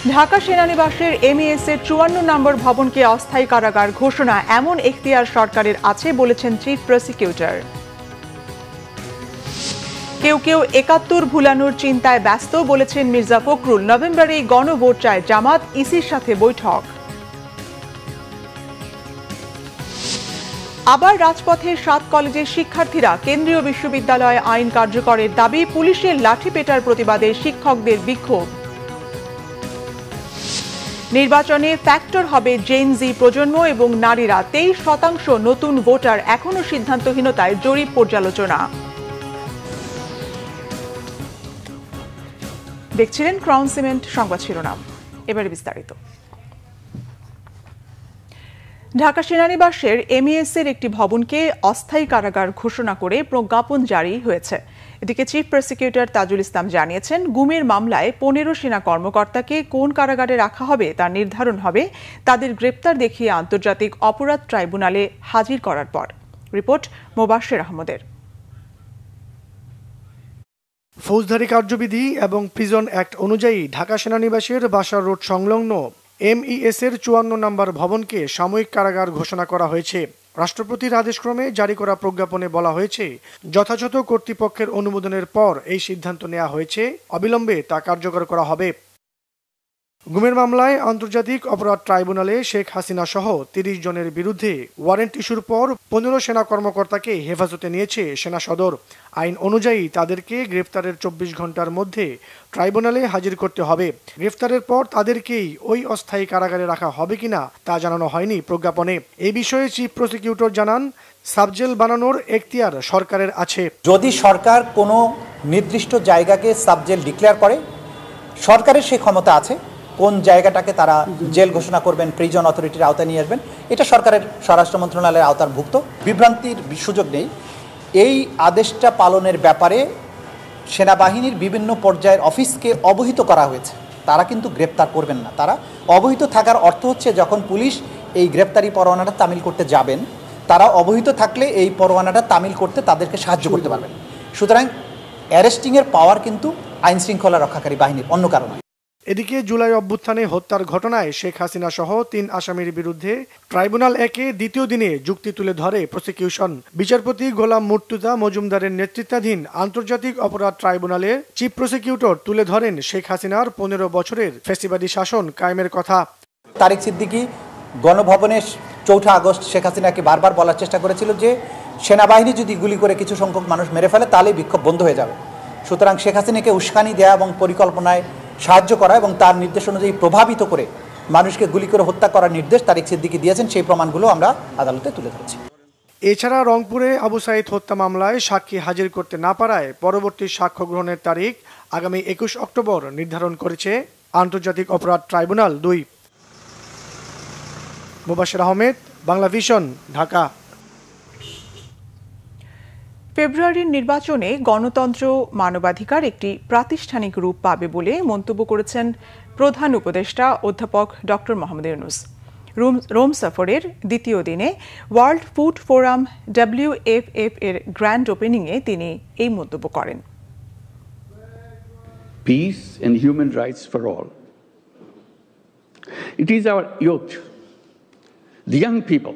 Dhaka সেনানিবাসের MES এর ৫৪ নম্বর ভবনকে অস্থায়ী কারাগার ঘোষণা এমন এখতিয়ার সরকারের আছে বলেছেন চিফ প্রসিকিউটর। কেউ কেউ ৭১ ভুলানোর চিন্তায় ব্যস্ত বলেছেন মির্জা ফখরুল। নভেম্বরেই গণভোট চায় জামাত, ইসির সাথে বৈঠক। আবার রাজপথে ৭ কলেজের শিক্ষার্থীরা। কেন্দ্রীয় বিশ্ববিদ্যালয়ে আইন কার্যকরের দাবি। পুলিশের লাঠিপেটার প্রতিবাদে শিক্ষকদের বিক্ষোভ। নির্বাচনে ফ্যাক্টর হবে জেন জি প্রজন্ম এবং নারীরা। ২৩% নতুন ভোটার, এখনো সিদ্ধান্তহীনতায় জরিপ পর্যালোচনা। দেখছিলেন ক্রাউন সিমেন্ট সংবাদ শিরোনাম, এবারে বিস্তারিত। ঢাকা সেনানিবাসের এমইএস এর একটি ভবনকে অস্থায়ী কারাগার ঘোষণা করে প্রজ্ঞাপন জারি হয়েছে। এদিকে চিফ প্রসিকিউটর তাজুল ইসলাম জানিয়েছেন, গুমের মামলায় ১৫ সেনা কর্মকর্তাকে কোন কারাগারে রাখা হবে তা নির্ধারণ হবে তাদের গ্রেপ্তার দেখিয়ে আন্তর্জাতিক অপরাধ ট্রাইব্যুনালে হাজির করার পর। রিপোর্ট মোবাশ্বের আহমদের। ফৌজদারি কার্যবিধি এবং প্রিজন অ্যাক্ট অনুযায়ী ঢাকা সেনানিবাসের বাসার রোড সংলগ্ন এমইএস এর ৫৪ নম্বর ভবনকে সাময়িক কারাগার ঘোষণা করা হয়েছে। রাষ্ট্রপতির আদেশক্রমে জারি করা প্রজ্ঞাপনে বলা হয়েছে, যথাযথ কর্তৃপক্ষের অনুমোদনের পর এই সিদ্ধান্ত নেওয়া হয়েছে, অবিলম্বে তা কার্যকর করা হবে। গুমের মামলায় আন্তর্জাতিক অপরাধ ট্রাইব্যুনালে শেখ হাসিনা সহ ৩০ জনের বিরুদ্ধে ওয়ারেন্ট ইস্যুর পর ১৫ সেনা কর্মকর্তাকে হেফাজতে নিয়েছে সেনা সদর। আইন অনুযায়ী তাদেরকে গ্রেফতারের ২৪ ঘন্টার মধ্যে ট্রাইব্যুনালে হাজির করতে হবে। গ্রেফতারের পর তাদেরকেই ওই অস্থায়ী কারাগারে রাখা হবে কিনা তা জানানো হয়নি প্রজ্ঞাপনে। এই বিষয়ে চিফ প্রসিকিউটর জানান, সাবজেল বানানোর এখতিয়ার সরকারের আছে। যদি সরকার কোনো নির্দিষ্ট জায়গাকে সাবজেল ডিক্লেয়ার করে, সরকারের সেই ক্ষমতা আছে কোন জায়গাটাকে তারা জেল ঘোষণা করবেন, প্রিজন অথরিটির আওতায় নিয়ে আসবেন, এটা সরকারের স্বরাষ্ট্র মন্ত্রণালয়ের আওতাভুক্ত। বিভ্রান্তির সুযোগ নেই। এই আদেশটা পালনের ব্যাপারে সেনাবাহিনীর বিভিন্ন পর্যায়ের অফিসকে অবহিত করা হয়েছে। তারা কিন্তু গ্রেপ্তার করবেন না। তারা অবহিত থাকার অর্থ হচ্ছে, যখন পুলিশ এই গ্রেপ্তারি পরোয়ানাটা তামিল করতে যাবেন, তারা অবহিত থাকলে এই পরোয়ানাটা তামিল করতে তাদেরকে সাহায্য করতে পারবেন। সুতরাং অ্যারেস্টিংয়ের পাওয়ার কিন্তু আইন শৃঙ্খলা রক্ষাকারী বাহিনীর, অন্য কারণে। এদিকে জুলাই অভ্যুত্থানে হত্যার ঘটনায় শেখ হাসিনা সহ ৩ আসামির বিরুদ্ধে ট্রাইব্যুনাল ১-এ দ্বিতীয় দিনে যুক্তি তুলে ধরে প্রসিকিউশন। বিচারপতি গোলাম মুর্তুজা মজুমদারের নেতৃত্বাধীন আন্তর্জাতিক অপরাধ ট্রাইব্যুনালে চিফ প্রসিকিউটর তুলে ধরেন শেখ হাসিনার ১৫ বছরের ফ্যাসিবাদী শাসন কায়েমের কথা। তারেক সিদ্দিকী গণভবনে ৪ আগস্ট শেখ হাসিনাকে বারবার বলার চেষ্টা করেছিল যে সেনাবাহিনী যদি গুলি করে কিছু সংখ্যক মানুষ মেরে ফেলে তাহলে বিক্ষোভ বন্ধ হয়ে যাবে। সুতরাং শেখ হাসিনাকে উস্কানি দেওয়া এবং পরিকল্পনায় সাহায্য করা এবং তার নির্দেশ অনুযায়ী প্রভাবিত করে মানুষকে গুলি করে হত্যা করার নির্দেশ তারেক সিদ্দিকী দিয়েছেন। সেই প্রমাণগুলো আমরা আদালতে তুলে ধরেছি। এছাড়া রংপুরে আবু সাইদ হত্যা মামলায় সাক্ষী হাজির করতে না পারায় পরবর্তী সাক্ষ্য গ্রহণের তারিখ আগামী ২১ অক্টোবর নির্ধারণ করেছে আন্তর্জাতিক অপরাধ ট্রাইব্যুনাল ২। মোবাশ্বের আহমেদ, বাংলা ভিশন, ঢাকা। ফেব্রুয়ারির নির্বাচনে গণতন্ত্র মানবাধিকার একটি প্রাতিষ্ঠানিক রূপ পাবে বলে মন্তব্য করেছেন প্রধান উপদেষ্টা অধ্যাপক ডক্টর মোহাম্মদ ইউনূস। রোম সফরের দ্বিতীয় দিনে ওয়ার্ল্ড ফুড ফোরাম WFF এর গ্র্যান্ড ওপেনিংয়ে তিনি এই মন্তব্য করেন। Peace and human rights for all. It is our youth, the young people,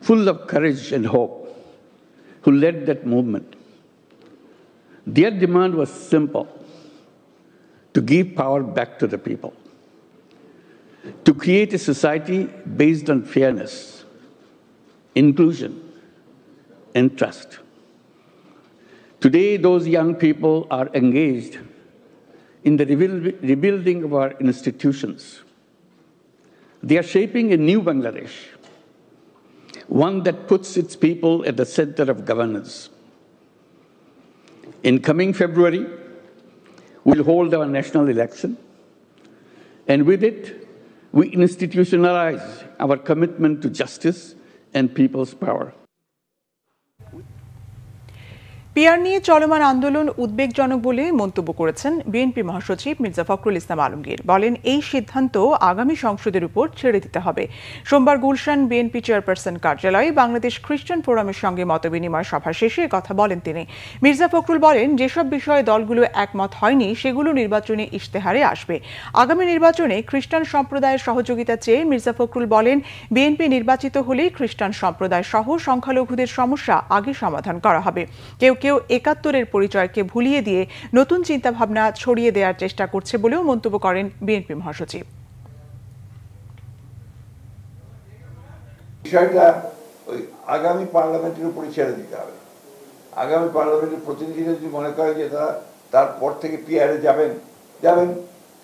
full of courage and hope, who led that movement. Their demand was simple: to give power back to the people, to create a society based on fairness, inclusion, and trust. Today, those young people are engaged in the rebuilding of our institutions. They are shaping a new Bangladesh, one that puts its people at the center of governance. In coming February, we'll hold our national election, and with it, we institutionalize our commitment to justice and people's power. PR নিয়ে চলমান আন্দোলন উদ্বেগজনক বলে মন্তব্য করেছেন BNP মহাসচিব মির্জা ফখরুল ইসলাম আলমগীর। বলেন, এই সিদ্ধান্ত আগামী সংসদের উপর ছেড়ে দিতে হবে। সোমবার গুলশান বিএনপি চেয়ারপারসন কার্যালয়ে বাংলাদেশ খ্রিস্টান ফোরামের সঙ্গে মতবিনিময় সভা শেষে কথা বলেন তিনি। মির্জা ফখরুল বলেন, যেসব বিষয়ে দলগুলো একমত হয়নি সেগুলো নির্বাচনী ইশতেহারে আসবে। আগামী নির্বাচনে খ্রিস্টান সম্প্রদায়ের সহযোগিতা চেয়ে মির্জা ফখরুল বলেন, বিএনপি নির্বাচিত হলেই খ্রিস্টান সম্প্রদায় সহ সংখ্যালঘুদের সমস্যা আগে সমাধান করা হবে। কেউ কেউ ৭১-এর পরিচয়কে ভুলিয়ে দিয়ে নতুন চিন্তাভাবনা ছড়িয়ে দেওয়ার চেষ্টা করছে বলেও মন্তব্য করেন বিএনপি মহাসচিব। বিষয়টা ওই আগামী পার্লামেন্টের উপরে ছেড়ে দিতে হবে। আগামী পার্লামেন্টের প্রতিনিধিরা যদি মনে করে যে তারা তারপর থেকে পিআরে যাবেন,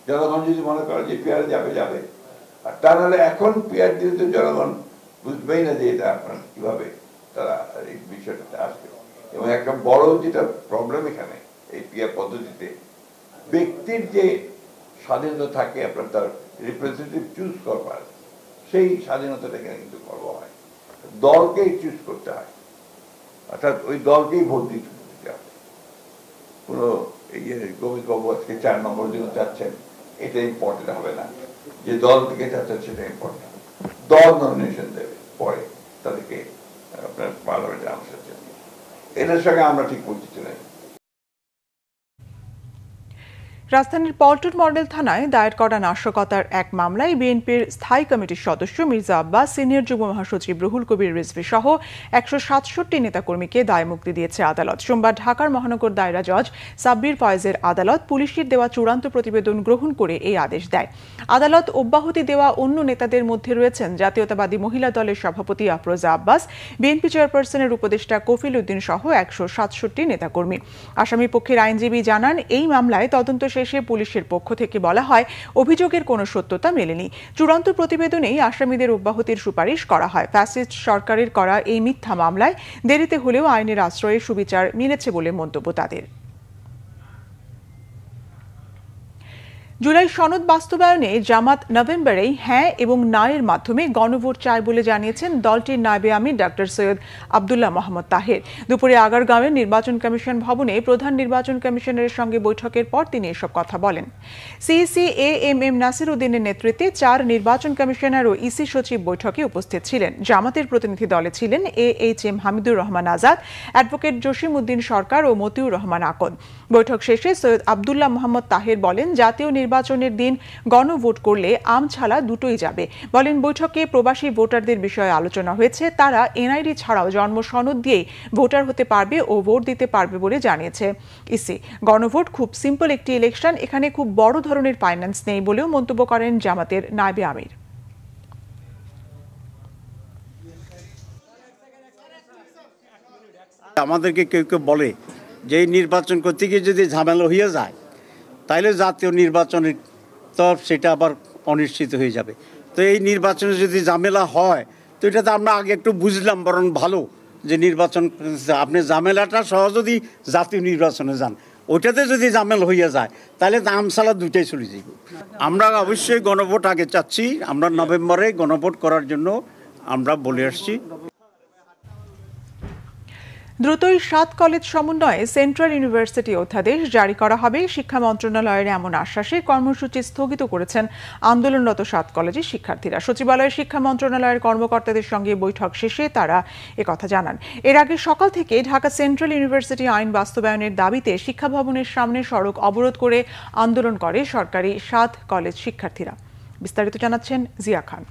জনগণ যদি মনে করে যে পিআরে যাবে, আর তা নাহলে এখন পিআর দিলে তো জনগণ বুঝবেই না যে এটা আপনার কিভাবে তারা এই বিষয়টাতে আসবে। এবং একটা বড় যেটা প্রবলেম এখানে এই পিআর পদ্ধতিতে, ব্যক্তির যে স্বাধীনতা থাকে আপনার তার রিপ্রেজেন্টেটিভ চুজ করবার, সেই স্বাধীনতাটা এখানে কিন্তু করব হয়, দলকেই চুজ করতে হয়, অর্থাৎ ওই দলকেই ভোট দিতে হবে। কোনো এই যে গোবিন্দ বাবু আজকে 4 নম্বর জন্য চাচ্ছেন, এটা ইম্পর্টেন্ট হবে না, যে দল থেকে চাচ্ছেন সেটা ইম্পর্টেন্ট। দল নমিনেশন দেবে পরে তাদেরকে আপনার পার্লামেন্টে আসার জন্য, এটার সঙ্গে আমরা ঠিক পরিচিত নাই। রাজধানীর পল্টন মডেল থানায় দায়ের করা নাশকতার এক মামলায় বিএনপির স্থায়ী কমিটির সদস্য মির্জা আব্বাস, সিনিয়র যুগ্ম মহাসচিব রুহুল কবির রিজভী সহ ১৬৭ নেতাকর্মীকে দায়মুক্তি দিয়েছে আদালত। সোমবার ঢাকার মহানগর দায়রা জজ সাব্বির ফয়েজের আদালত পুলিশের দেওয়া চূড়ান্ত প্রতিবেদন গ্রহণ করে এই আদেশ দেয়। আদালত অব্যাহতি দেওয়া অন্য নেতাদের মধ্যে রয়েছেন জাতীয়তাবাদী মহিলা দলের সভাপতি আফরোজা আব্বাস, বিএনপি চেয়ারপারসনের উপদেষ্টা কফিল উদ্দিন সহ ১৬৭ নেতাকর্মী। আসামি পক্ষের আইনজীবী জানান, এই মামলায় তদন্ত শেষে পুলিশের পক্ষ থেকে বলা হয় অভিযোগের কোনো সত্যতা মেলেনি। চূড়ান্ত প্রতিবেদনেই আসামিদের অব্যাহতির সুপারিশ করা হয়। ফ্যাসিস্ট সরকারের করা এই মিথ্যা মামলায় দেরিতে হলেও আইনের আশ্রয়ে সুবিচার মিলেছে বলে মন্তব্য তাদের। জুলাই সনদ বাস্তবায়নে জামাত নভেম্বরেই হ্যাঁ এবং না এর মাধ্যমে গণভোট চায় বলে জানিয়েছেন দলটির নায়েবে আমির ডক্টর সৈয়দ আব্দুল্লাহ মোহাম্মদ তাহের। দুপুরে আগারগাঁওয়ের নির্বাচন কমিশন ভবনে প্রধান নির্বাচন কমিশনারের সঙ্গে বৈঠকের পর তিনি এসব কথা বলেন। সিইসি এএমএম নাসির উদ্দিনের নেতৃত্বে 4 নির্বাচন কমিশনার ও ইসি সচিব বৈঠকে উপস্থিত ছিলেন। জামাতের প্রতিনিধি দলে ছিলেন AHM হামিদুর রহমান আজাদ, অ্যাডভোকেট জসিম উদ্দিন সরকার ও মতিউর রহমান আকন। বৈঠক শেষে সৈয়দ আব্দুল্লাহ মোহাম্মদ তাহের বলেন, জাতীয় নির্বাচনের দিন গণভোট করলে আম ছাড়া দুটোই যাবে। বলেন, বৈঠকে প্রবাসী ভোটারদের বিষয়ে আলোচনা হয়েছে। তারা এনআইডি ছাড়াও জন্ম সনদ দিয়েই ভোটার হতে পারবে ও ভোট দিতে পারবে বলে জানিয়েছে ইসি। গণভোট খুব সিম্পল একটি ইলেকশন, এখানে খুব বড় ধরনের ফাইন্যান্স নেই বলেও মন্তব্য করেন জামাতের নায়েবে আমির। আমাদেরকে কেউ কেউ বলে যে এই নির্বাচন করতে গিয়ে যদি ঝামেলা হয়ে যায় তাহলে জাতীয় নির্বাচনের তো সেটা আবার অনিশ্চিত হয়ে যাবে। তো এই নির্বাচনে যদি ঝামেলা হয় তো এটা তো আমরা আগে একটু বুঝলাম, বরং ভালো যে নির্বাচন আপনি ঝামেলাটা সহ যদি জাতীয় নির্বাচনে যান, ওইটাতে যদি ঝামেলা হইয়া যায় তাহলে তো আমসালা দুটাই চলে যাবে। আমরা অবশ্যই গণভোট আগে চাচ্ছি, আমরা নভেম্বরে গণভোট করার জন্য আমরা বলে আসছি। দ্রুতই 7 কলেজ সমন্বয়ে সেন্ট্রাল ইউনিভার্সিটি অধ্যাদেশ জারি করা হবে। শিক্ষা মন্ত্রণালয়ের এমন আশ্বাসে কর্মসূচি স্থগিত করেছেন আন্দোলনরত 7 কলেজের শিক্ষার্থীরা। সচিবালয়ে শিক্ষা মন্ত্রণালয়ের কর্মকর্তাদের সঙ্গে বৈঠক শেষে তারা একথা জানান। এর আগে সকাল থেকে ঢাকা সেন্ট্রাল ইউনিভার্সিটি আইন বাস্তবায়নের দাবিতে শিক্ষা ভবনের সামনে সড়ক অবরোধ করে আন্দোলন করে সরকারি 7 কলেজ শিক্ষার্থীরা। বিস্তারিত জানাচ্ছেন জিয়া খান।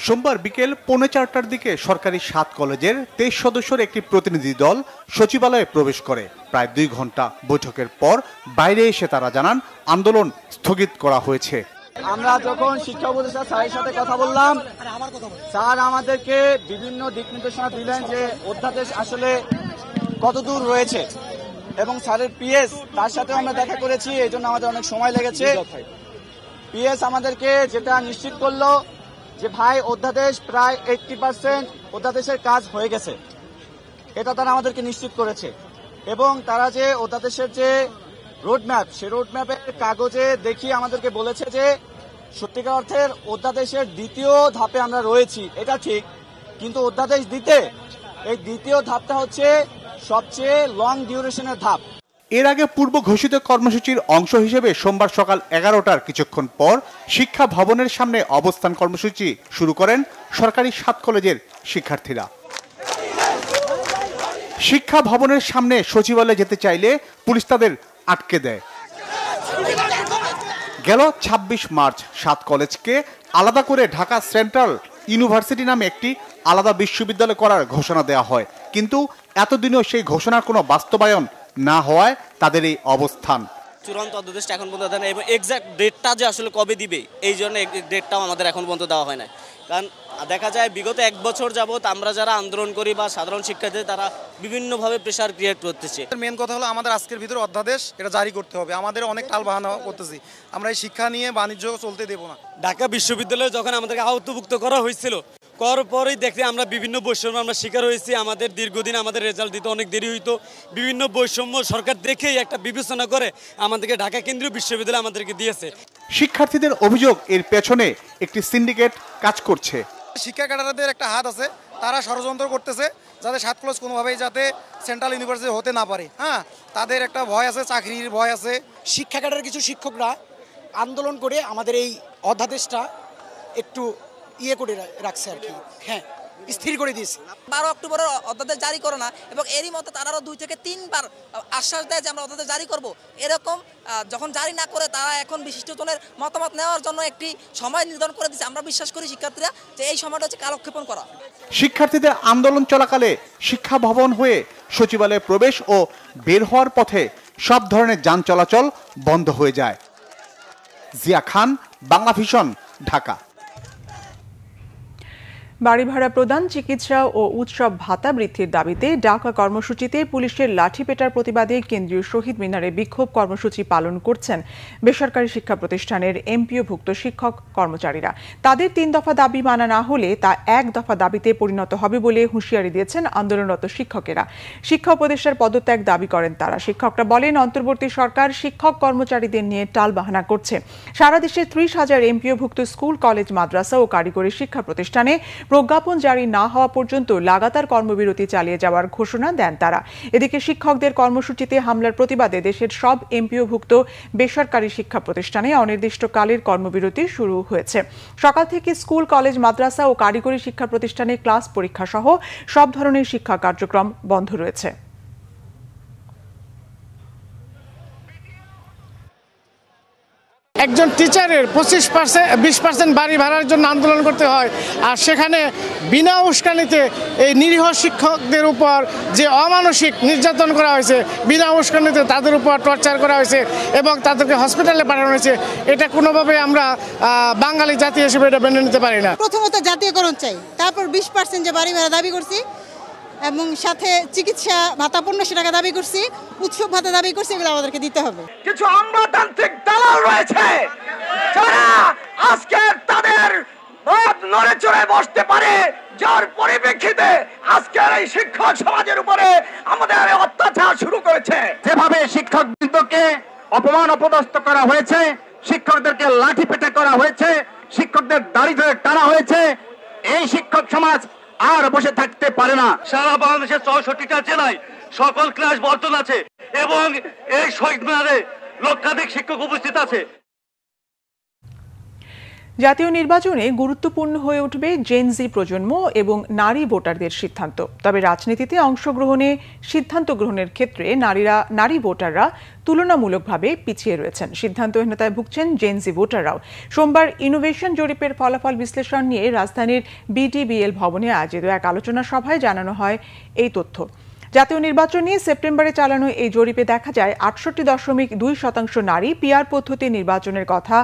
সোমবার বিকেল 4:45টার দিকে সরকারি 7 কলেজের 23 সদস্যের একটি প্রতিনিধি দল সচিবালয়ে প্রবেশ করে। প্রায় 2 ঘন্টা বৈঠকের পর বাইরে এসে তারা জানান আন্দোলন স্থগিত করা হয়েছে। আমরা যখন শিক্ষা উপদেষ্টা স্যারের সাথে কথা বললাম, স্যার আমাদেরকে বিভিন্ন দিক নির্দেশনা দিলেন যে অধ্যাদেশ আসলে কতদূর রয়েছে, এবং স্যারের পিএস তার সাথে আমরা দেখা করেছি, এই জন্য আমাদের অনেক সময় লেগেছে। পিএস আমাদেরকে যেটা নিশ্চিত করলো যে ভাই অধ্যাদেশ প্রায় 80% অধ্যাদেশের কাজ হয়ে গেছে, এটা তারা আমাদেরকে নিশ্চিত করেছে। এবং তারা যে অধ্যাদেশের যে রোডম্যাপ, সে রোডম্যাপের কাগজে দেখিয়ে আমাদেরকে বলেছে যে সত্যিকার অর্থের অধ্যাদেশের দ্বিতীয় ধাপে আমরা রয়েছি, এটা ঠিক, কিন্তু অধ্যাদেশ দিতে এই দ্বিতীয় ধাপটা হচ্ছে সবচেয়ে লং ডিউরেশনের ধাপ। এর আগে পূর্ব ঘোষিত কর্মসূচির অংশ হিসেবে সোমবার সকাল 11টার কিছুক্ষণ পর শিক্ষা ভবনের সামনে অবস্থান কর্মসূচি শুরু করেন সরকারি 7 কলেজের শিক্ষার্থীরা। শিক্ষা ভবনের সামনে সচিবালয়ে যেতে চাইলে পুলিশ তাদের আটকে দেয়। গেল 26 মার্চ 7 কলেজকে আলাদা করে ঢাকা সেন্ট্রাল ইউনিভার্সিটি নামে একটি আলাদা বিশ্ববিদ্যালয় করার ঘোষণা দেওয়া হয়, কিন্তু এতদিনও সেই ঘোষণার কোনো বাস্তবায়ন না হওয়ায় তাদের এই অবস্থান। চূড়ান্ত অধ্যাদেশটা এখন পর্যন্ত দেয় না এবং এক্সাক্ট ডেটটা যে আসলে কবে দিবে এই জন্য ডেটটাও আমাদের এখন পর্যন্ত দেওয়া হয় না। কারণ দেখা যায় বিগত 1 বছর যাবত আমরা যারা আন্দোলন করি বা সাধারণ শিক্ষার্থী তারা বিভিন্নভাবে প্রেশার ক্রিয়েট করতেছে। মেন কথা হলো আমাদের আজকের ভিতরে অধ্যাদেশ এটা জারি করতে হবে। আমাদের অনেক টালবাহানা করতেছি, আমরা এই শিক্ষা নিয়ে বাণিজ্য চলতে দেব না। ঢাকা বিশ্ববিদ্যালয়ে যখন আমাদেরকে আওতাভুক্ত করা হয়েছিল করার পরেই দেখতে আমরা বিভিন্ন বৈষম্য আমরা শিকার হয়েছি। আমাদের দীর্ঘদিন আমাদের রেজাল্ট দিতে অনেক দেরি হইতো। বিভিন্ন বৈষম্য সরকার দেখেই একটা বিবেচনা করে আমাদেরকে ঢাকা কেন্দ্রীয় বিশ্ববিদ্যালয় আমাদেরকে দিয়েছে। শিক্ষার্থীদের অভিযোগ এর পেছনে একটি সিন্ডিকেট কাজ করছে। শিক্ষা ক্যাডারদের একটা হাত আছে, তারা ষড়যন্ত্র করতেছে যাতে 7 কলেজ কোনোভাবেই যাতে সেন্ট্রাল ইউনিভার্সিটি হতে না পারে। তাদের একটা ভয় আছে, চাকরির ভয় আছে। শিক্ষা ক্যাডারের কিছু শিক্ষকরা আন্দোলন করে আমাদের এই অধ্যাদেশটা একটু করে রাখছে আর কি, স্থির করে দিয়েছে। 12 অক্টোবরের অধ্যাদেশ জারি করে না এবং এরই মধ্যে তারাও 2 থেকে 3 বার আশ্বাস দেয় যে আমরা অধ্যাদেশ জারি করব। এরকম যখন জারি না করে তারা এখন বিশিষ্টজনের মতামত নেওয়ার জন্য একটি সময় নির্ধারণ করে দিয়েছে। আমরা বিশ্বাস করি শিক্ষার্থীরা যে এই সময়টা হচ্ছে কালক্ষেপণ করা। শিক্ষার্থীদের আন্দোলন চলাকালে শিক্ষা ভবন হয়ে সচিবালয়ে প্রবেশ ও বের হওয়ার পথে সব ধরনের যান চলাচল বন্ধ হয়ে যায়। জিয়া খান, বাংলা ভিশন, ঢাকা। বাড়ি ভাড়া প্রদান, চিকিৎসা ও উৎসব ভাতা বৃদ্ধির দাবিতে ডাকা কর্মসূচিতে পুলিশের লাঠিপেটার প্রতিবাদে কেন্দ্রীয় শহীদ মিনারে বিক্ষোভ কর্মসূচি পালন করছেন বেসরকারি শিক্ষা প্রতিষ্ঠানের এমপিওভুক্ত শিক্ষক কর্মচারীরা। তাদের 3 দফা দাবি মানা না হলে তা 1 দফা দাবিতে পরিণত হবে বলে হুঁশিয়ারি দিয়েছেন আন্দোলনরত শিক্ষকেরা। শিক্ষা উপদেষ্টার পদত্যাগ দাবি করেন তারা। শিক্ষকরা বলেন, অন্তর্বর্তী সরকার শিক্ষক কর্মচারীদের নিয়ে টালবাহানা করছে। সারা দেশে 30,000 এমপিওভুক্ত স্কুল, কলেজ, মাদ্রাসা ও কারিগরি শিক্ষা প্রতিষ্ঠানে প্রজ্ঞাপন জারি না হওয়া পর্যন্ত লাগাতার কর্মবিরতি চালিয়ে যাওয়ার ঘোষণা দেন তারা। এদিকে শিক্ষকদের কর্মসূচিতে হামলার প্রতিবাদে দেশের সব এমপিওভুক্ত বেসরকারি শিক্ষা প্রতিষ্ঠানে অনির্দিষ্টকালের কর্মবিরতি শুরু হয়েছে। সকাল থেকে স্কুল, কলেজ, মাদ্রাসা ও কারিগরি শিক্ষা প্রতিষ্ঠানে ক্লাস, পরীক্ষা সহ সব ধরনের শিক্ষা কার্যক্রম বন্ধ রয়েছে। একজন টিচারের 20% বাড়ি ভাড়ার জন্য আন্দোলন করতে হয়, আর সেখানে বিনা উস্কানিতে এই নিরীহ শিক্ষকদের উপর যে অমানসিক নির্যাতন করা হয়েছে, বিনা উস্কানিতে তাদের উপর টর্চার করা হয়েছে এবং তাদেরকে হসপিটালে পাঠানো হয়েছে, এটা কোনোভাবে আমরা বাঙালি জাতি হিসেবে এটা মেনে নিতে পারি না। প্রথমত জাতীয়করণ চাই, তারপর 20% যে বাড়ি ভাড়া দাবি করছি এবং সাথে চিকিৎসা ভাতা 1500 টাকা দাবি করছি, উৎসব ভাতা দাবি করছি, এগুলো আমাদেরকে দিতে হবে। কিছু আমলাতান্ত্রিক দালাল রয়েছে যারা আজকে তাদের নড়ে চড়ে বসতে পারে, যার পরিপ্রেক্ষিতে আজকের এই শিক্ষক সমাজের উপরে আমাদের অত্যাচার শুরু করেছে। যেভাবে শিক্ষকবৃন্দকে অপমান অপদস্থ করা হয়েছে, শিক্ষকদেরকে লাঠি পেটা করা হয়েছে, শিক্ষকদের দাড়ি ধরে টানা হয়েছে, এই শিক্ষক সমাজ আর বসে থাকতে পারে না। সারা বাংলাদেশের 64টা জেলায় সকল ক্লাস বর্তমান আছে এবং এই শহীদ মিনারে লক্ষাধিক শিক্ষক উপস্থিত আছে। জাতীয় নির্বাচনে গুরুত্বপূর্ণ হয়ে উঠবে জেনজি প্রজন্ম এবং নারী ভোটারদের সিদ্ধান্ত। তবে রাজনীতিতে অংশগ্রহণে সিদ্ধান্ত গ্রহণের ক্ষেত্রে নারী ভোটাররা তুলনামূলকভাবে পিছিয়ে রয়েছেন। সিদ্ধান্তহীনতায় ভুগছেন জেনজি ভোটাররাও। সোমবার ইনোভেশন জরিপের ফলাফল বিশ্লেষণ নিয়ে রাজধানীর বিডিবিএল ভবনে আয়োজিত এক আলোচনা সভায় জানানো হয় এই তথ্য। জাতীয় নির্বাচন নিয়ে সেপ্টেম্বরে চালানো এই জরিপে দেখা যায় 68.2% নারী পিআর পদ্ধতি নির্বাচনের কথা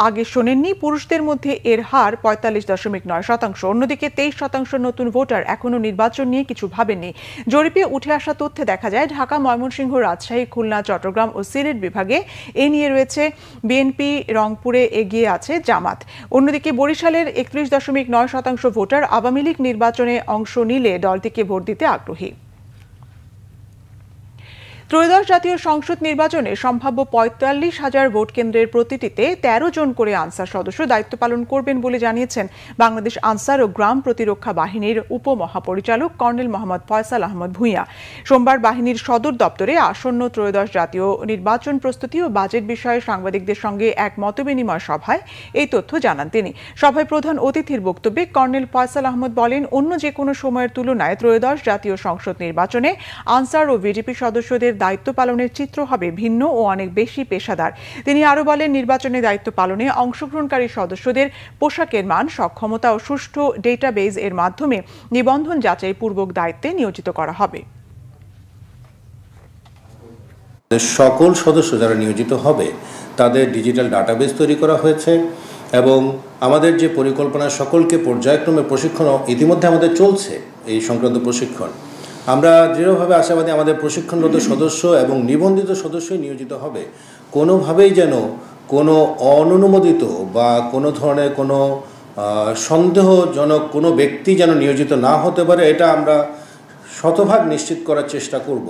আগে শোনেননি। পুরুষদের মধ্যে এর হার 45.9%। অন্যদিকে 23% নতুন ভোটার এখনও নির্বাচন নিয়ে কিছু ভাবেননি। জরিপে উঠে আসা তথ্যে দেখা যায় ঢাকা, ময়মনসিংহ, রাজশাহী, খুলনা, চট্টগ্রাম ও সিলেট বিভাগে এ নিয়ে রয়েছে বিএনপি, রংপুরে এগিয়ে আছে জামাত। অন্যদিকে বরিশালের 31.9% ভোটার আওয়ামী লীগ নির্বাচনে অংশ নিলে দলটিকে ভোট দিতে আগ্রহী। ত্রয়োদশ জাতীয় সংসদ নির্বাচনে সম্ভাব্য ৪৫,০০০ ভোট কেন্দ্রের প্রতিটিতে ১৩ জন করে আনসার সদস্য দায়িত্ব পালন করবেন বলে জানিয়েছেন বাংলাদেশ আনসার ও গ্রাম প্রতিরক্ষা বাহিনীর উপমহাপরিচালক কর্নেল মোহাম্মদ ফয়সাল আহমদ ভূঁইয়া। সোমবার বাহিনীর সদর দপ্তরে আসন্ন ত্রয়োদশ জাতীয় নির্বাচন প্রস্তুতি ও বাজেট বিষয়ে সাংবাদিকদের সঙ্গে এক মতবিনিময় সভায় এই তথ্য জানান তিনি। সভায় প্রধান অতিথির বক্তব্যে কর্নেল ফয়সাল আহমদ বলেন, অন্য যে কোনো সময়ের তুলনায় ত্রয়োদশ জাতীয় সংসদ নির্বাচনে আনসার ও ভিডিপি সদস্যদের দায়িত্ব পালনের চিত্র হবে ভিন্ন ও অনেক বেশি পেশাদার। তিনি আরও বলেন, নির্বাচনে দায়িত্ব পালনে অংশগ্রহণকারী সদস্যদের পোশাকের মান, সক্ষমতা ও সুষ্ঠু ডেটাবেজ এর মাধ্যমে নিবন্ধন যাচাই পূর্বক দায়িত্বে নিয়োজিত করা হবে। সকল সদস্য যারা নিয়োজিত হবে তাদের ডিজিটাল ডাটাবেজ তৈরি করা হয়েছে এবং আমাদের যে পরিকল্পনা সকলকে পর্যায়ক্রমে প্রশিক্ষণ ইতিমধ্যে আমাদের চলছে। এই সংক্রান্ত প্রশিক্ষণ আমরা দৃঢ়ভাবে আশাবাদী আমাদের প্রশিক্ষণরত সদস্য এবং নিবন্ধিত সদস্যই নিয়োজিত হবে। কোনোভাবেই যেন কোনো অননুমোদিত বা কোনো ধরনের কোনো সন্দেহজনক কোনো ব্যক্তি যেন নিয়োজিত না হতে পারে, এটা আমরা শতভাগ নিশ্চিত করার চেষ্টা করব।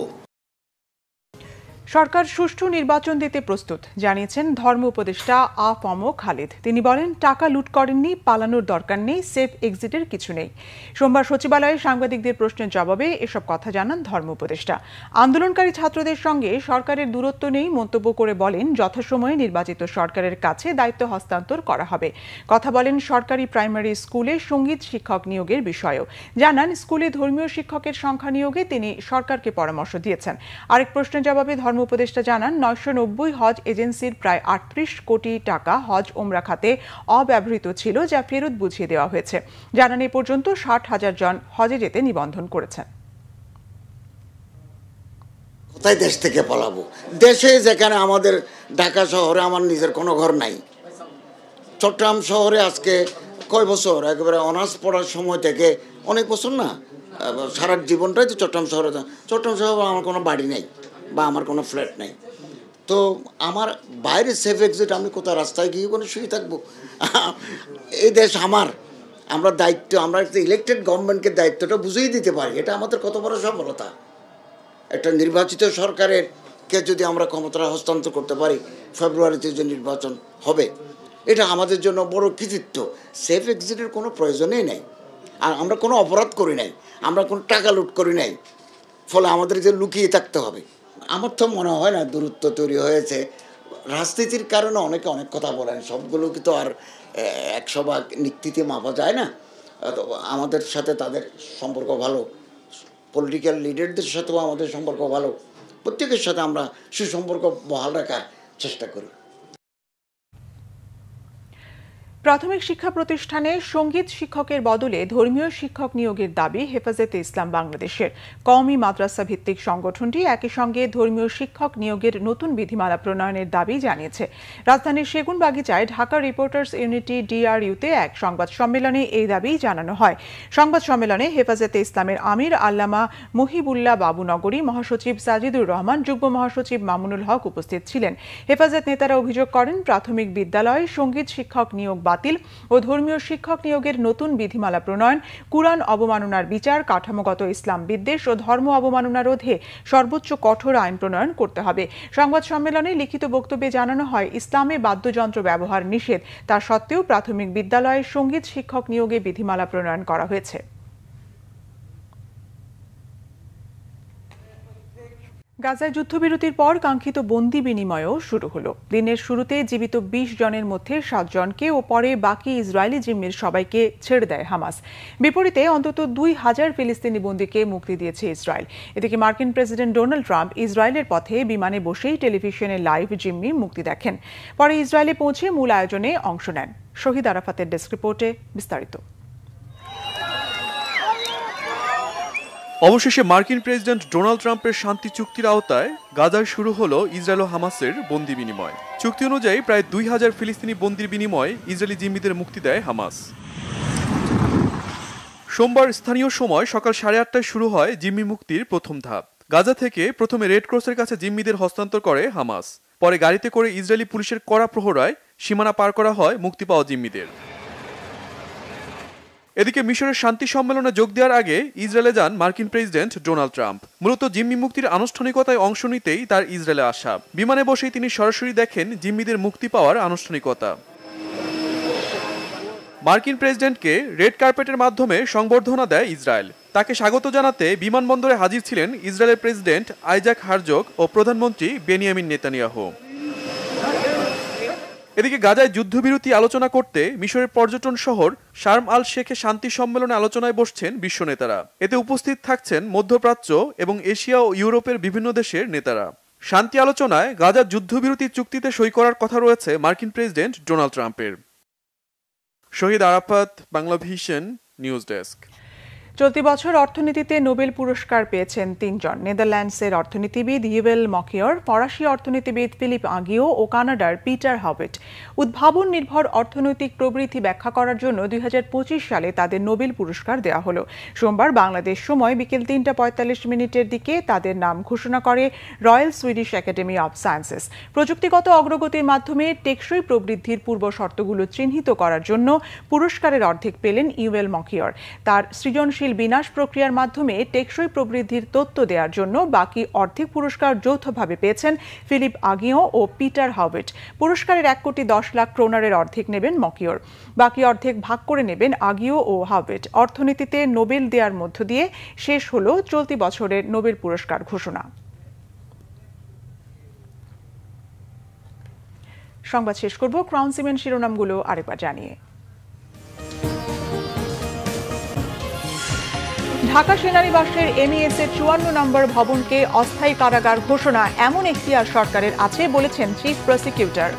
সরকার সুষ্ঠু নির্বাচন দিতে প্রস্তুত জানিয়েছেন ধর্ম উপদেষ্টা আ.ম খালিদ। তিনি বলেন, টাকা লুট করেননি, পালানোর দরকার নেই, সেফ এক্সিটের কিছু নেই। সোমবার সচিবালয়ে সাংবাদিকদের প্রশ্নের জবাবে এসব কথা জানান ধর্ম উপদেষ্টা। আন্দোলনকারী ছাত্রদের সঙ্গে সরকারের দূরত্ব নেই মন্তব্য করে বলেন, যথাসময়ে নির্বাচিত সরকারের কাছে দায়িত্ব হস্তান্তর করা হবে। কথা বলেন সরকারি প্রাইমারি স্কুলে সঙ্গীত শিক্ষক নিয়োগের বিষয়েও। জানান, স্কুলে ধর্মীয় শিক্ষকের সংখ্যা নিয়োগে তিনি সরকারকে পরামর্শ দিয়েছেন। আরেক প্রশ্নের জবাবে ধর্ম উপদেষ্টা জানান, 990 হজ এজেন্সির প্রায় 38 কোটি টাকা হজ ওমরা খাতে অব্যবহৃত ছিল, যা ফেরত বুঝিয়ে দেওয়া হয়েছে। জানান, এ পর্যন্ত 60,000 জন হজে যেতে নিবন্ধন করেছেন। কোথায় দেশ থেকে পালাবো? দেশে যেখানে আমাদের ঢাকা শহরে আমার নিজের কোনো ঘর নাই। চট্টগ্রাম শহরে আজকে কয় বছর, একেবারে অনার্স পড়ার সময় থেকে অনেক বছর না, সারা জীবনটাই তো চট্টগ্রাম শহরে আমার কোনো বাড়ি নেই বা আমার কোনো ফ্ল্যাট নেই। তো আমার বাইরে সেফ এক্সিট, আমি কোথাও রাস্তায় গিয়ে কোনো শুয়ে থাকবো? এই দেশ আমার, আমরা দায়িত্ব, আমরা একটা ইলেকটেড গভর্নমেন্টকে দায়িত্বটা বুঝিয়ে দিতে পারি। এটা আমাদের কত বড় সফলতা। একটা নির্বাচিত সরকারের কে যদি আমরা ক্ষমতা হস্তান্তর করতে পারি, ফেব্রুয়ারিতে যে নির্বাচন হবে, এটা আমাদের জন্য বড় কৃতিত্ব। সেফ এক্সিটের কোনো প্রয়োজনই নেই। আর আমরা কোনো অপরাধ করি নাই, আমরা কোনো টাকা লুট করি নাই, ফলে আমাদের যে লুকিয়ে থাকতে হবে। আমার তো মনে হয় না দূরত্ব তৈরি হয়েছে। রাজনীতির কারণে অনেকে অনেক কথা বলেন, সবগুলো তো আর 100 নিক্তিতে মাপা যায় না। আমাদের সাথে তাদের সম্পর্ক ভালো, পলিটিক্যাল লিডারদের সাথেও আমাদের সম্পর্ক ভালো। প্রত্যেকের সাথে আমরা সুসম্পর্ক বহাল রাখার চেষ্টা করি। প্রাথমিক শিক্ষা প্রতিষ্ঠানে সঙ্গীত শিক্ষকের বদলে ধর্মীয় শিক্ষক নিয়োগের দাবি হেফাজতে ইসলাম বাংলাদেশের। কওমি মাদ্রাসা ভিত্তিক সংগঠনটি একই সঙ্গে ধর্মীয় শিক্ষক নিয়োগের নতুন বিধিমালা প্রণয়নের দাবি জানিয়েছে। রাজধানীর সেগুনবাগিচায় ঢাকা রিপোর্টার্স ইউনিটি DRU-তে এক সংবাদ সম্মেলনে এই দাবি জানানো হয়। সংবাদ সম্মেলনে হেফাজতে ইসলামের আমির আল্লামা মুহিবুল্লাহ বাবুনগরী, মহাসচিব সাজিদুর রহমান, যুগ্ম মহাসচিব মামুনুল হক উপস্থিত ছিলেন। হেফাজত নেতারা অভিযোগ করেন, প্রাথমিক বিদ্যালয়ে সঙ্গীত শিক্ষক নিয়োগ বাতিল ও ধর্মীয় শিক্ষক নিয়োগের নতুন বিধিমালা প্রণয়ন, কুরআন অবমাননার বিচার, কাঠামোগত ইসলাম বিদ্বেষ ও ধর্ম অবমাননা রোধে সর্বোচ্চ কঠোর আইন প্রণয়ন করতে হবে। সংবাদ সম্মেলনে লিখিত বক্তব্যে জানানো হয়, ইসলামে বাদ্যযন্ত্র ব্যবহার নিষেধ, তা সত্ত্বেও প্রাথমিক বিদ্যালয়ে সঙ্গীত শিক্ষক নিয়োগে বিধিমালা প্রণয়ন করা হয়েছে। গাজায় যুদ্ধবিরতির পর কাঙ্ক্ষিত বন্দি বিনিময়ও শুরু হলো। দিনের শুরুতে জীবিত 20 জনের মধ্যে 7 জনকে ও পরে বাকি ইসরায়েলি জিম্মির সবাইকে ছেড়ে দেয় হামাস। বিপরীতে অন্তত 2000 ফিলিস্তিনি বন্দীকে মুক্তি দিয়েছে ইসরায়েল। এদিকে মার্কিন প্রেসিডেন্ট ডোনাল্ড ট্রাম্প ইসরায়েলের পথে বিমানে বসেই টেলিভিশনে লাইভ জিম্মি মুক্তি দেখেন। পরে ইসরায়েলে পৌঁছে মূল আয়োজনে অংশ নেন। শহীদ আরাফাতের ডেস্ক রিপোর্টে বিস্তারিত। অবশেষে মার্কিন প্রেসিডেন্ট ডোনাল্ড ট্রাম্পের শান্তি চুক্তির আওতায় গাজায় শুরু হলো ইসরায়েল ও হামাসের বন্দি বিনিময়। চুক্তি অনুযায়ী প্রায় 2000 ফিলিস্তিনি বন্দির বিনিময়ে ইসরায়েলি জিম্মিদের মুক্তি দেয় হামাস। সোমবার স্থানীয় সময় সকাল 8:30টায় শুরু হয় জিম্মি মুক্তির প্রথম ধাপ। গাজা থেকে প্রথমে রেড ক্রসের কাছে জিম্মিদের হস্তান্তর করে হামাস। পরে গাড়িতে করে ইসরায়েলি পুলিশের কড়া প্রহরায় সীমানা পার করা হয় মুক্তি পাওয়া জিম্মিদের। এদিকে মিশরের শান্তি সম্মেলনে যোগ দেওয়ার আগে ইসরায়েলে যান মার্কিন প্রেসিডেন্ট ডোনাল্ড ট্রাম্প। মূলত জিম্মি মুক্তির আনুষ্ঠানিকতায় অংশ নিতেই তার ইসরায়েলে আসা। বিমানে বসেই তিনি সরাসরি দেখেন জিম্মিদের মুক্তি পাওয়ার আনুষ্ঠানিকতা। মার্কিন প্রেসিডেন্টকে রেড কার্পেটের মাধ্যমে সংবর্ধনা দেয় ইসরায়েল। তাকে স্বাগত জানাতে বিমানবন্দরে হাজির ছিলেন ইসরায়েলের প্রেসিডেন্ট আইজাক হারজগ ও প্রধানমন্ত্রী বেনিয়ামিন নেতানিয়াহু। এদিকে গাজায় যুদ্ধবিরতি আলোচনা করতে মিশরের পর্যটন শহর শার্ম আল শেখে শান্তি সম্মেলনে আলোচনায় বসছেন বিশ্ব নেতারা। এতে উপস্থিত থাকছেন মধ্যপ্রাচ্য এবং এশিয়া ও ইউরোপের বিভিন্ন দেশের নেতারা। শান্তি আলোচনায় গাজার যুদ্ধবিরতি চুক্তিতে সই করার কথা রয়েছে মার্কিন প্রেসিডেন্ট ডোনাল্ড ট্রাম্পের। Shahid Arafat, Bangla Vision, news desk. চলতি বছর অর্থনীতিতে নোবেল পুরস্কার পেয়েছেন ৩ জন। নেদারল্যান্ডসের অর্থনীতিবিদ ইউভেল মকিয়র, ফরাসি অর্থনীতিবিদ ফিলিপ আগিও ও কানাডার পিটার হবেট। উদ্ভাবন নির্ভর অর্থনৈতিক প্রবৃদ্ধি ব্যাখ্যা করার জন্য ২০২৫ সালে তাদের নোবেল পুরস্কার দেওয়া হলো। সোমবার বাংলাদেশ সময় বিকেল ৩:৪৫ দিকে তাদের নাম ঘোষণা করে royal Swedish academy of sciences. প্রযুক্তিগত অগ্রগতির মাধ্যমে টেকসই প্রবৃদ্ধির পূর্ব শর্তগুলো চিহ্নিত করার জন্য পুরস্কারের অর্ধেক পেলেন ইউভেল মকিয়র। তার সৃজনশীল বিনাশ প্রক্রিয়ার মাধ্যমে টেকসই প্রবৃদ্ধির তত্ত্ব দেওয়ার জন্য বাকি অর্ধেক পুরস্কার যৌথভাবে পেয়েছেন ফিলিপ আগিও ও পিটার হবেট। পুরস্কারের ১,১০,০০,০০০ ক্রোনারের অর্ধেক নেবেন মকিয়র, বাকি অর্ধেক ভাগ করে নেবেন আগিও ও হবেট। অর্থনীতিতে নোবেল দেওয়ার মধ্য দিয়ে শেষ হল চলতি বছরের নোবেল পুরস্কার ঘোষণা। সংবাদ শেষ করব ক্রাউন সিমেন্ট শিরোনামগুলো আরেকবার জানিয়ে। ঢাকা সেনানিবাসের এমইএস এর ৫৪ নম্বর ভবনকে অস্থায়ী কারাগার ঘোষণা এমন এখতিয়ার সরকারের আছে বলেছেন চিফ প্রসিকিউটর।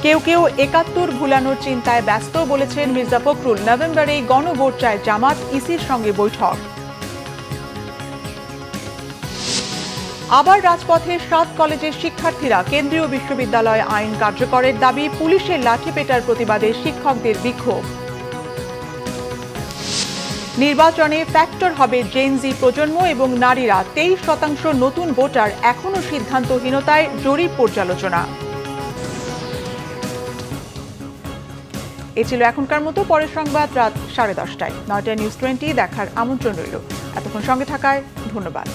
কেউ কেউ ৭১ ভুলানোর চিন্তায় ব্যস্ত বলেছেন মির্জা ফখরুল। নভেম্বরে গণভোট চায় জামাত, ইসির সঙ্গে বৈঠক। আবার রাজপথে ৭ কলেজের শিক্ষার্থীরা। কেন্দ্রীয় বিশ্ববিদ্যালয় আইন কার্যকরের দাবি, পুলিশের লাঠিপেটার প্রতিবাদে শিক্ষকদের বিক্ষোভ। নির্বাচনে ফ্যাক্টর হবে জেনজি প্রজন্ম এবং নারীরা। ২৩% নতুন ভোটার, এখনো সিদ্ধান্তহীনতায়, জরিপ পর্যালোচনা। এ ছিল এখনকার মতো। পরের সংবাদ রাত 10:30টায়। 9টা নিউজ 20 দেখার আমন্ত্রণ রইল। এতক্ষণ সঙ্গে থাকায় ধন্যবাদ।